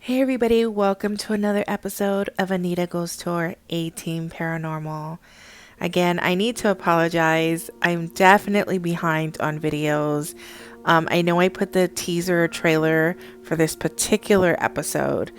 Hey everybody, welcome to another episode of Anita Goes Tour A-Team Paranormal. Again, I need to apologize. I'm definitely behind on videos. I know I put the teaser trailer for this particular episode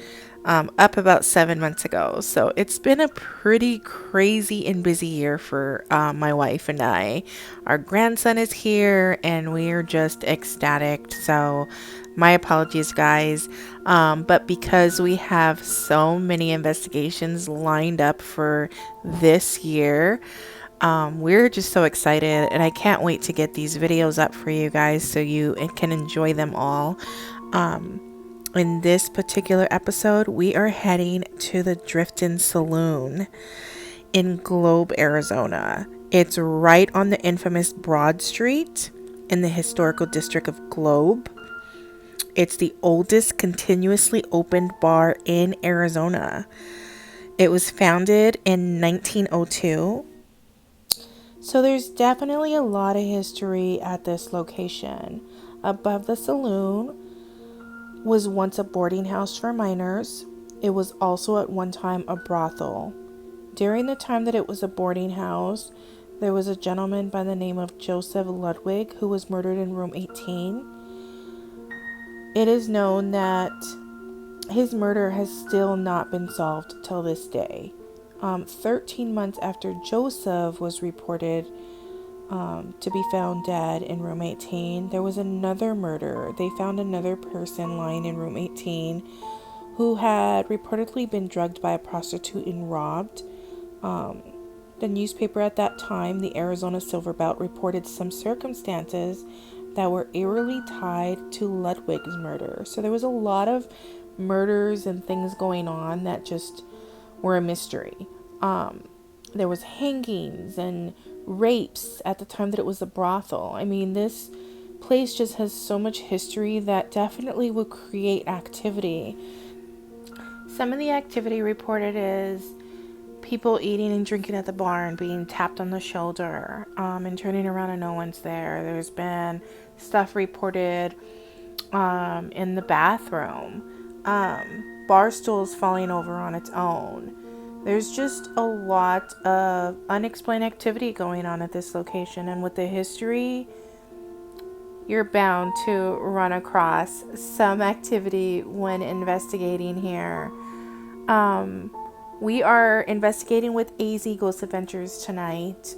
up about 7 months ago. So it's been a pretty crazy and busy year for my wife and I. Our grandson is here and we are just ecstatic. So my apologies, guys. But because we have so many investigations lined up for this year, we're just so excited, and I can't wait to get these videos up for you guys so you can enjoy them all. In this particular episode, we are heading to the Driftin' Saloon in Globe, Arizona. It's right on the infamous Broad Street in the historical district of Globe. It's the oldest continuously opened bar in Arizona. It was founded in 1902. So there's definitely a lot of history at this location. Above the saloon was once a boarding house for minors. It was also at one time a brothel. During the time that it was a boarding house, there was a gentleman by the name of Joseph Ludwig who was murdered in room 18. It is known that his murder has still not been solved till this day. 13 months after Joseph was reported to be found dead in room 18, there was another murder. They found another person lying in room 18 who had reportedly been drugged by a prostitute and robbed. The newspaper at that time, the Arizona Silver Belt, reported some circumstances that were eerily tied to Ludwig's murder. So there was a lot of murders and things going on that just were a mystery. There was hangings and rapes at the time that it was a brothel. I mean, this place just has so much history that definitely would create activity. Some of the activity reported is people eating and drinking at the bar and being tapped on the shoulder and turning around and no one's there. There's been stuff reported in the bathroom, bar stools falling over on its own. There's just a lot of unexplained activity going on at this location, and with the history, you're bound to run across some activity when investigating here. We are investigating with AZ Ghost Adventures tonight.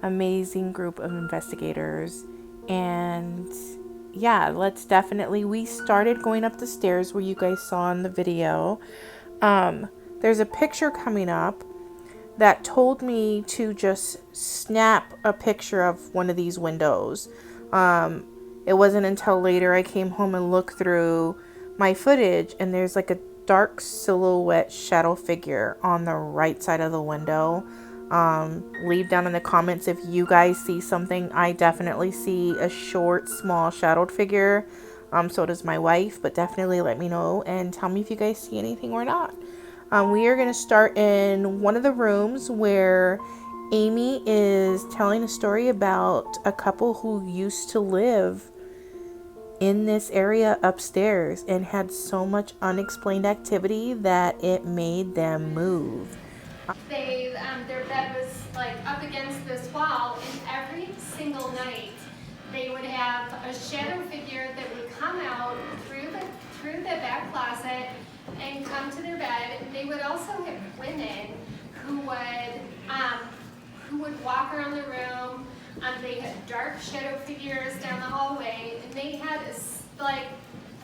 Amazing group of investigators. And yeah, we started going up the stairs where you guys saw in the video. There's a picture coming up that told me to just snap a picture of one of these windows. It wasn't until later I came home and looked through my footage, and there's like a dark silhouette shadow figure on the right side of the window. Leave down in the comments if you guys see something. I definitely see a short, small shadowed figure. So does my wife, but definitely let me know and tell me if you guys see anything or not. We are going to start in one of the rooms where Amy is telling a story about a couple who used to live in this area upstairs and had so much unexplained activity that it made them move. Their bed was like up against this wall, and every single night they would have a shadow figure that would come out through the back closet and come to their bed. They would also have women who would walk around the room. They had dark shadow figures down the hallway, and they had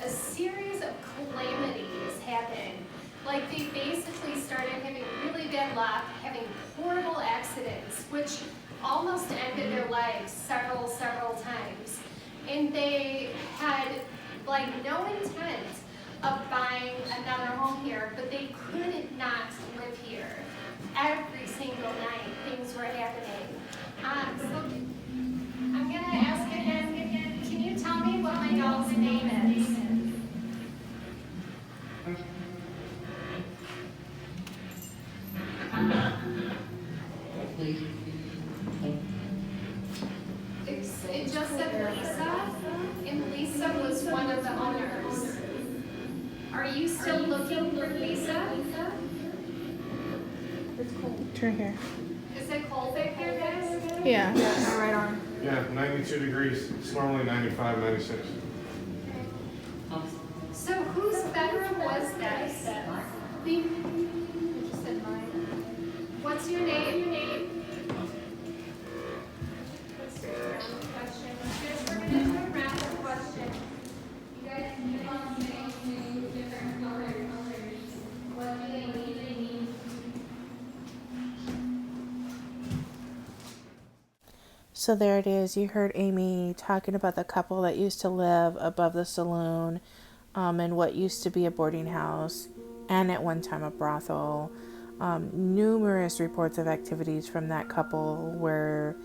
a series of calamities happen. Like, they basically started having really bad luck, having horrible accidents, which almost ended their lives several times. And they had no intent of buying another home here, but they could not live here. Every single night things were happening. So I'm gonna ask again, can you tell me what my doll's name is? It just said Lisa, and Lisa was one of the owners. Are you still looking for Lisa? It's right here. Is it cold back there, guys? Yeah. My right arm. Yeah, 92 degrees. It's normally 95, 96. So whose bedroom was this? What's your name? Let's do a round question. We're going to do a round question. You guys keep on saying different colors. What do they need? So there it is. You heard Amy talking about the couple that used to live above the saloon, and what used to be a boarding house and at one time a brothel. Numerous reports of activities from that couple where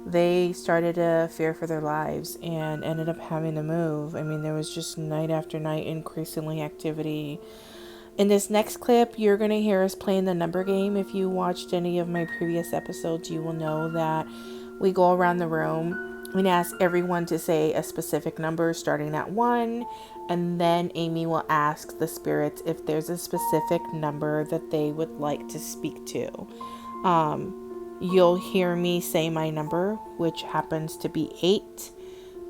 they started to fear for their lives and ended up having to move. I mean, there was just night after night increasingly activity. In this next clip, you're going to hear us playing the number game. If you watched any of my previous episodes, you will know that we go around the room and ask everyone to say a specific number starting at 1, and then Amy will ask the spirits if there's a specific number that they would like to speak to. You'll hear me say my number, which happens to be 8,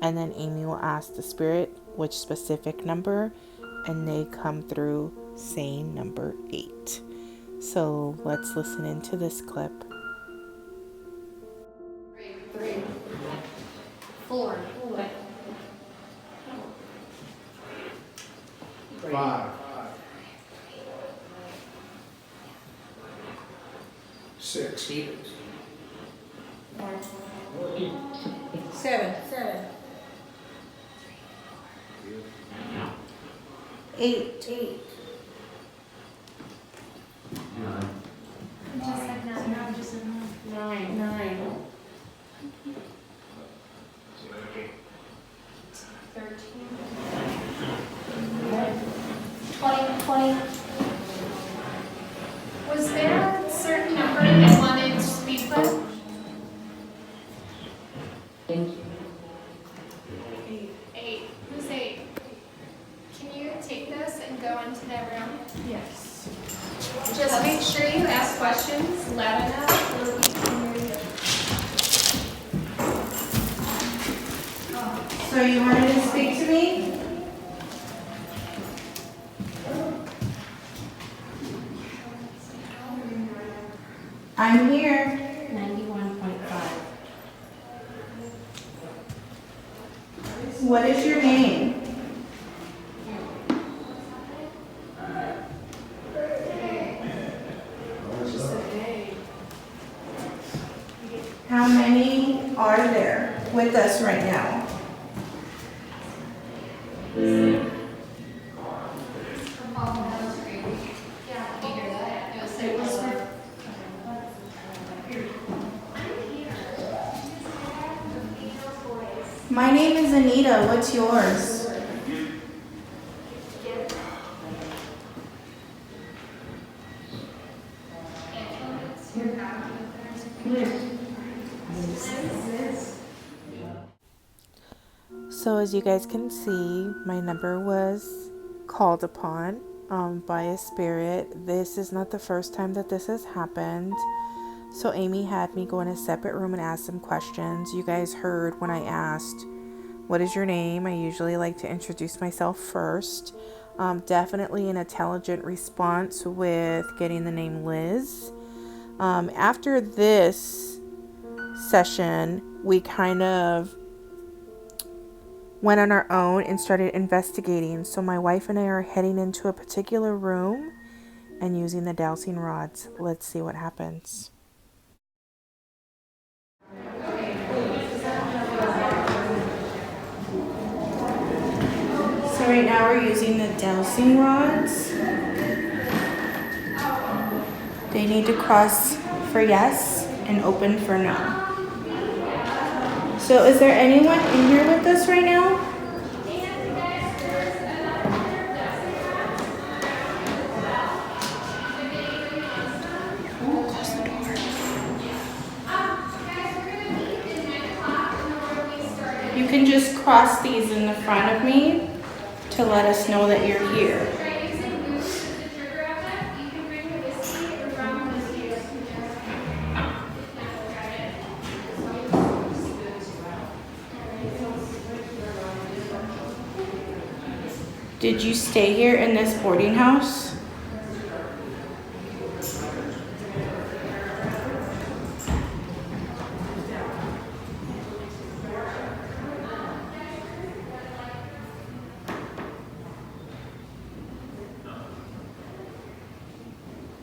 and then Amy will ask the spirit which specific number, and they come through saying number 8. So let's listen into this clip. 3, 4, 5, 6, 7. 8. just said 9. 9. 13. 20. Was there a certain number you wanted to speak with? 8. Who's 8? Can you take this and go into that room? Yes. Just make sure you ask questions loud enough where we can hear you. So you wanted to speak to me? I'm here. 91.5. What is your name? How many are there with us right now? My name is Anita. What's yours? So as you guys can see, my number was called upon by a spirit. This is not the first time that this has happened. So Amy had me go in a separate room and ask some questions. You guys heard when I asked, what is your name? I usually like to introduce myself first. Definitely an intelligent response with getting the name Liz. After this session, we kind of went on our own and started investigating. So my wife and I are heading into a particular room and using the dowsing rods. Let's see what happens. So right now we're using the dowsing rods. They need to cross for yes and open for no. So is there anyone in here with us right now? You can just cross these in the front of me to let us know that you're here. Did you stay here in this boarding house?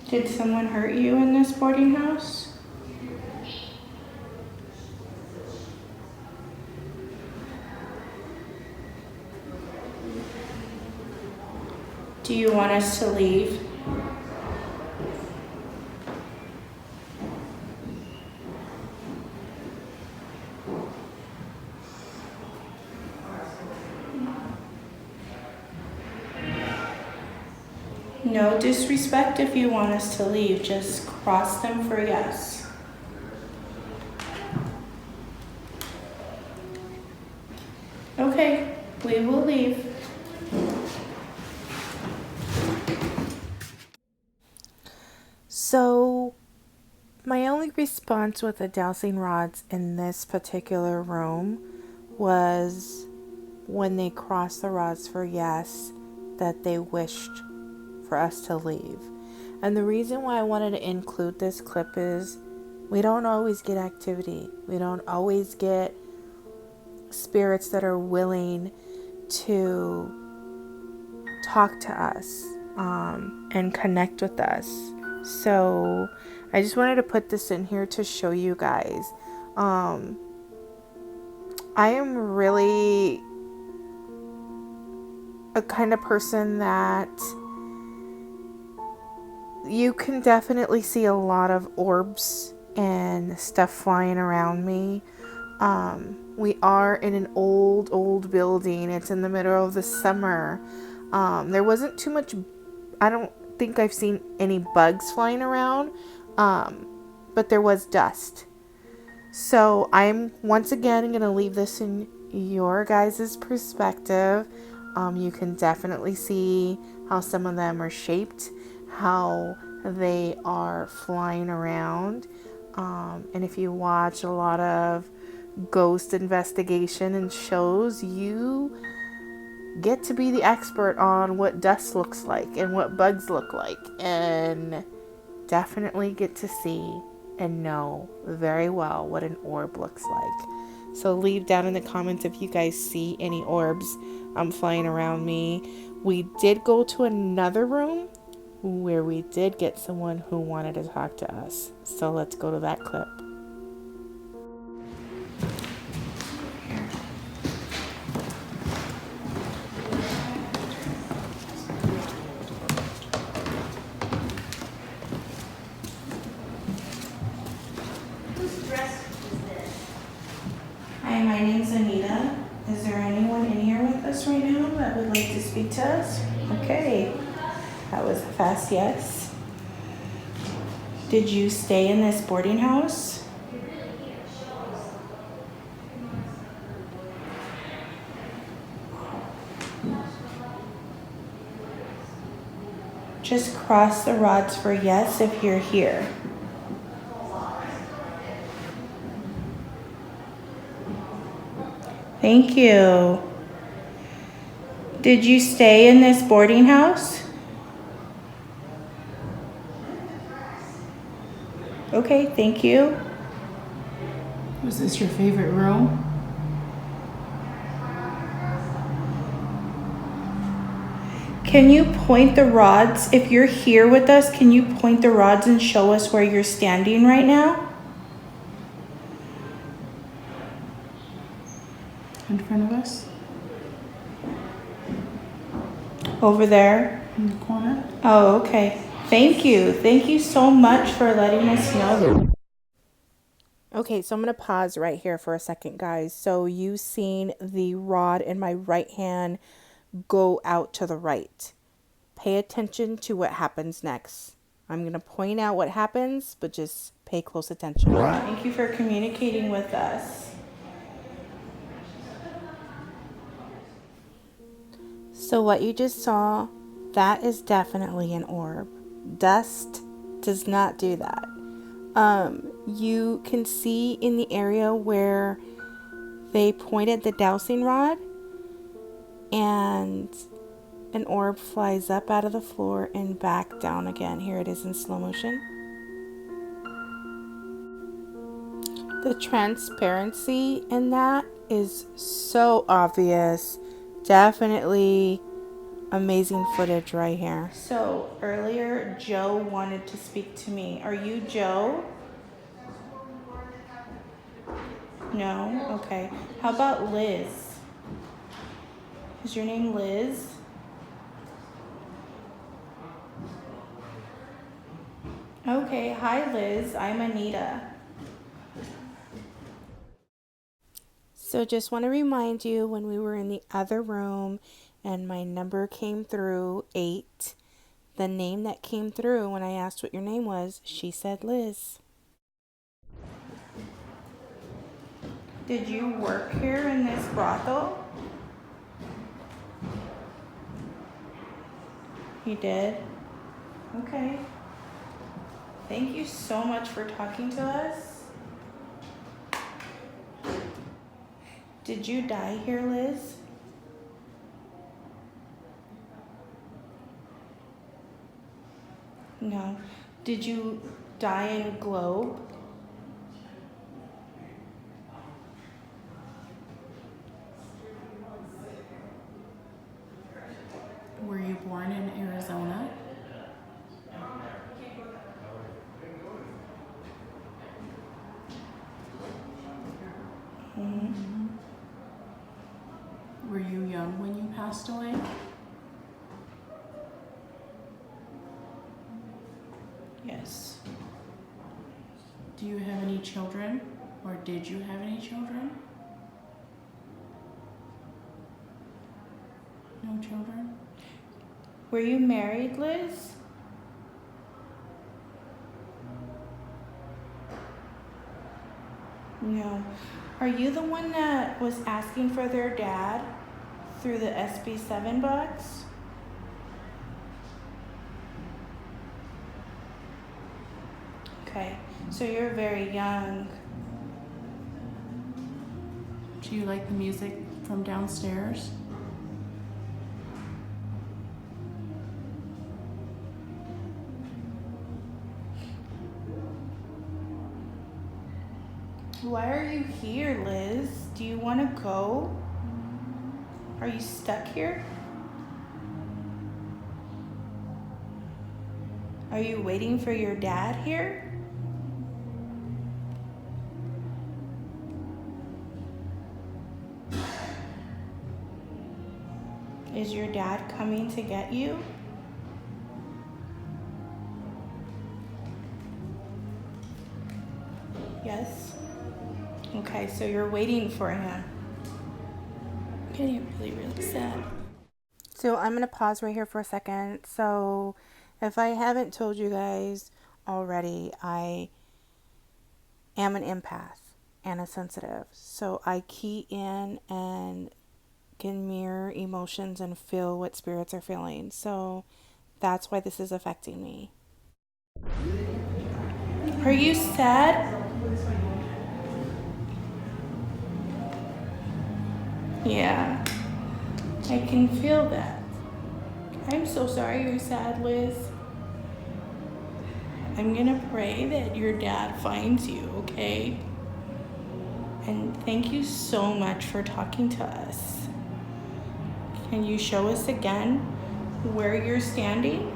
Did someone hurt you in this boarding house? Do you want us to leave? No disrespect if you want us to leave, just cross them for yes. Okay, we will leave. So, my only response with the dowsing rods in this particular room was when they crossed the rods for yes, that they wished for us to leave. And the reason why I wanted to include this clip is we don't always get activity. We don't always get spirits that are willing to talk to us and connect with us. So I just wanted to put this in here to show you guys. I am really a kind of person that you can definitely see a lot of orbs and stuff flying around me. We are in an old building. It's in the middle of the summer. There wasn't too much, I don't think I've seen any bugs flying around, but there was dust. So I'm once again going to leave this in your guys' perspective. You can definitely see how some of them are shaped, how they are flying around. And if you watch a lot of ghost investigation and shows, you get to be the expert on what dust looks like and what bugs look like, and definitely get to see and know very well what an orb looks like. So leave down in the comments if you guys see any orbs flying around me. We did go to another room where we did get someone who wanted to talk to us. So let's go to that clip. Hi, my name's Anita. Is there anyone in here with us right now that would like to speak to us? Okay, that was a fast yes. Did you stay in this boarding house? Just cross the rods for yes if you're here. Thank you. Did you stay in this boarding house? Okay, thank you. Was this your favorite room? Can you point the rods? If you're here with us, can you point the rods and show us where you're standing right now? In front of us? Over there? In the corner? Oh, okay. Thank you. Thank you so much for letting us know. Okay, so I'm going to pause right here for a second, guys. So you seen the rod in my right hand go out to the right. Pay attention to what happens next. I'm going to point out what happens, but just pay close attention. Thank you for communicating with us. So what you just saw, that is definitely an orb. Dust does not do that. You can see in the area where they pointed the dowsing rod, and An orb flies up out of the floor and back down again. Here it is in slow motion. The transparency in that is so obvious. Definitely amazing footage right here. So earlier, Joe wanted to speak to me. Are you Joe? No? Okay. How about Liz? Is your name Liz? Okay. Hi, Liz. I'm Anita. So just want to remind you, when we were in the other room and my number came through, 8, the name that came through when I asked what your name was, she said Liz. Did you work here in this brothel? You did? Okay. Thank you so much for talking to us. Did you die here, Liz? No. Did you die in Globe? Were you born in Arizona? Mm-hmm. Were you young when you passed away? Yes. Do you have any children? Or did you have any children? No children? Were you married, Liz? No. Are you the one that was asking for their dad through the SB7 box? Okay, so you're very young. Do you like the music from downstairs? Why are you here, Liz? Do you want to go? Are you stuck here? Are you waiting for your dad here? Is your dad coming to get you? Yes? Okay, so you're waiting for him. I'm getting really sad. So I'm going to pause right here for a second. So if I haven't told you guys already, I am an empath and a sensitive. So I key in and can mirror emotions and feel what spirits are feeling. So that's why this is affecting me. Are you sad? Yeah, I can feel that. I'm so sorry you're sad, Liz. I'm gonna pray that your dad finds you, okay? And thank you so much for talking to us. Can you show us again where you're standing?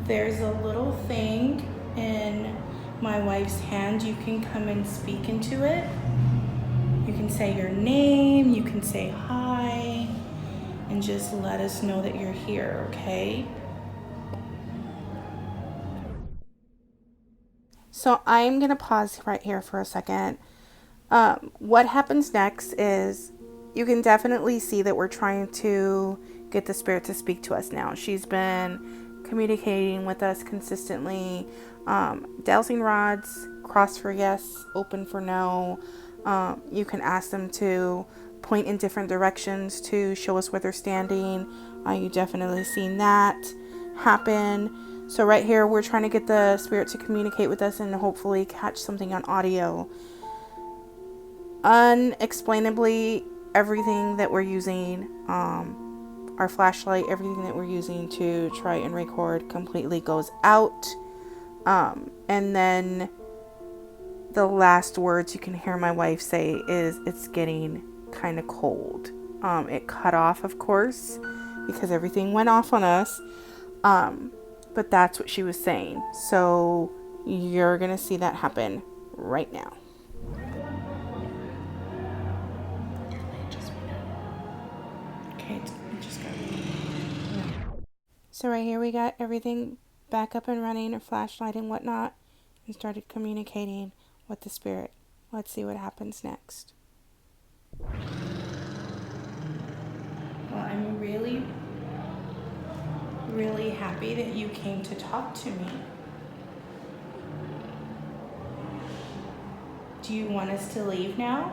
There's a little thing in my wife's hand. You can come and speak into it. You can say your name, you can say hi, and just let us know that you're here, okay? So I'm gonna pause right here for a second. What happens next is you can definitely see that we're trying to get the spirit to speak to us now. She's been communicating with us consistently. Dowsing rods, cross for yes, open for no. You can ask them to point in different directions to show us where they're standing. You definitely seen that happen. So right here, we're trying to get the spirit to communicate with us and hopefully catch something on audio. unexplainably, everything that we're using, our flashlight, everything that we're using to try and record completely goes out. And then the last words you can hear my wife say is, "It's getting kind of cold." It cut off, of course, because everything went off on us. But that's what she was saying. So you're going to see that happen right now. Okay, I just got it. So right here we got everything back up and running, a flashlight and whatnot, and started communicating with the spirit. Let's see what happens next. Well, I'm really, really happy that you came to talk to me. Do you want us to leave now?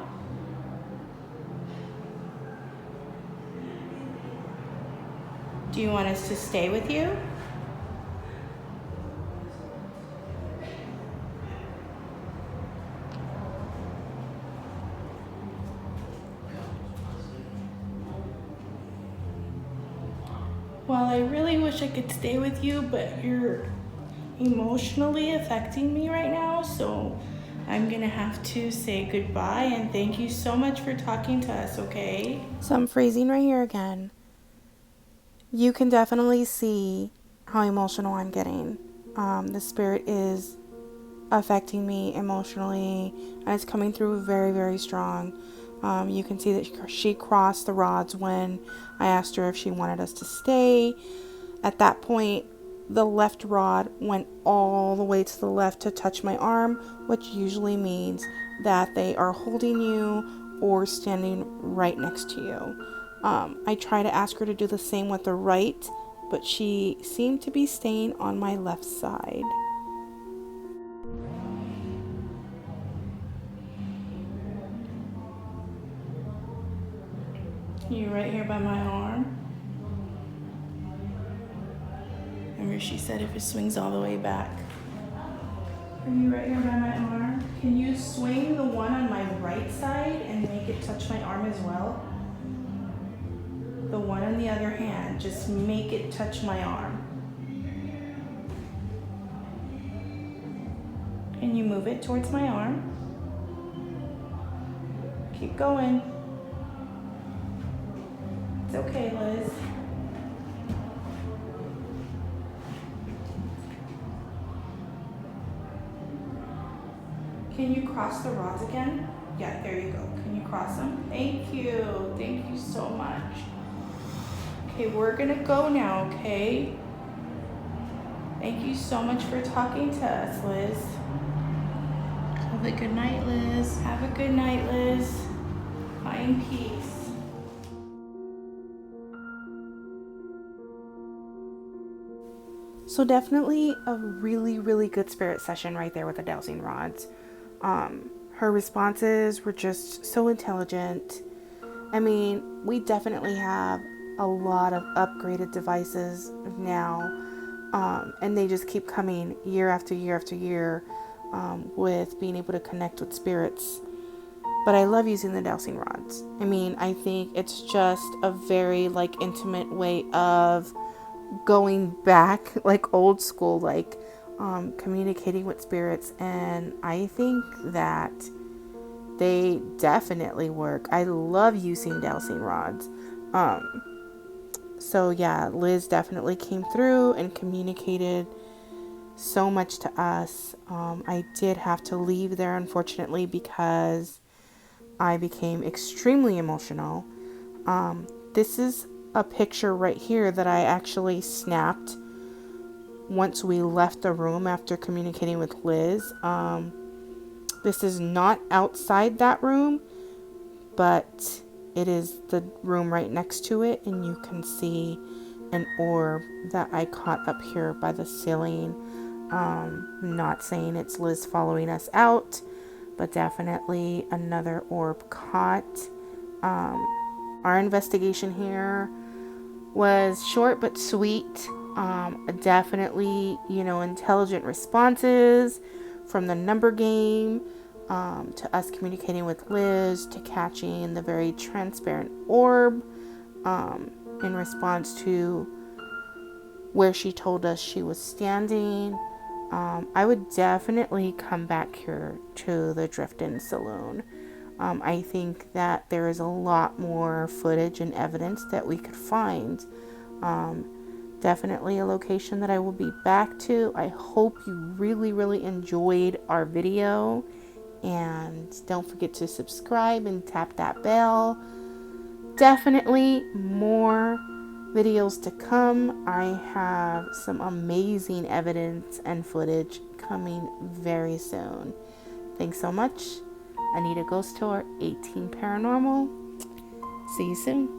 Do you want us to stay with you? Well, I really wish I could stay with you, but you're emotionally affecting me right now, so I'm gonna have to say goodbye and thank you so much for talking to us, okay? So I'm freezing right here again. You can definitely see how emotional I'm getting. The spirit is affecting me emotionally, and it's coming through very, very strong. You can see that she crossed the rods when I asked her if she wanted us to stay. At that point, the left rod went all the way to the left to touch my arm, which usually means that they are holding you or standing right next to you. I try to ask her to do the same with the right, but she seemed to be staying on my left side. You right here by my arm. Remember she said if it swings all the way back. Are you right here by my arm? Can you swing the one on my right side and make it touch my arm as well? The one on the other hand, just make it touch my arm. Can you move it towards my arm? Keep going. It's okay, Liz. Can you cross the rods again? Yeah, there you go. Can you cross them? Thank you. Thank you so much. Okay, we're gonna go now, okay? Thank you so much for talking to us, Liz. Have a good night, Liz. Have a good night, Liz. Find peace. So definitely a really, really good spirit session right there with the dowsing rods. Her responses were just so intelligent. I mean, we definitely have a lot of upgraded devices now, and they just keep coming year after year after year with being able to connect with spirits. But I love using the dowsing rods. I mean, I think it's just a very intimate way of going back, old school, communicating with spirits, and I think that they definitely work. I love using dowsing rods. So yeah, Liz definitely came through and communicated so much to us. I did have to leave there, unfortunately, because I became extremely emotional. This is a picture right here that I actually snapped once we left the room after communicating with Liz. This is not outside that room, but it is the room right next to it, and you can see an orb that I caught up here by the ceiling. Not saying it's Liz following us out, but definitely another orb caught. Our investigation here was short but sweet. Definitely, intelligent responses from the number game. to us communicating with Liz, to catching the very transparent orb in response to where she told us she was standing. I would definitely come back here to the Drift-In Saloon. I think that there is a lot more footage and evidence that we could find. Definitely a location that I will be back to. I hope you really enjoyed our video. And don't forget to subscribe and tap that bell. Definitely more videos to come. I have some amazing evidence and footage coming very soon. Thanks so much. Anita Ghost Tour 18 Paranormal. See you soon.